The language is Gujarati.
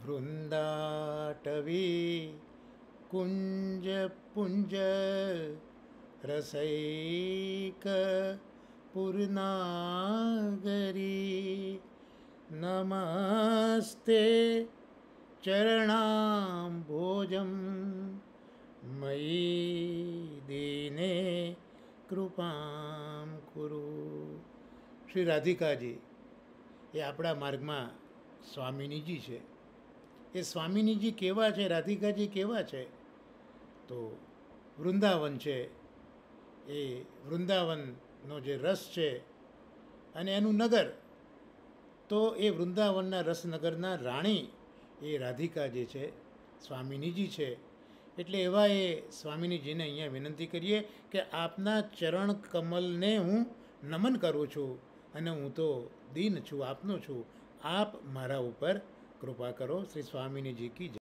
વૃંદાટવી કુંજ પુંજ રસૈક પૂર્ણાગરી નમસ્તે ચરણાંભોજમ મયી દીને કૃપામ કુરુ. શ્રી રાધિકાજી એ આપણા માર્ગમાં સ્વામિનીજી છે. એ સ્વામિનીજી કેવા છે, રાધિકાજી કેવા છે? તો વૃંદાવન છે, એ વૃંદાવનનો જે રસ છે અને એનું નગર, તો એ વૃંદાવનના રસનગરના રાણી એ રાધિકા જે છે સ્વામિનીજી છે. એટલે એવા એ સ્વામિનીજીને અહીંયા વિનંતી કરીએ કે આપના ચરણ કમલને હું નમન કરું છું અને હું તો દીન છું, આપનો છું. આપ મારા ઉપર કૃપા કરો. શ્રી સ્વામિનીજી કી જય.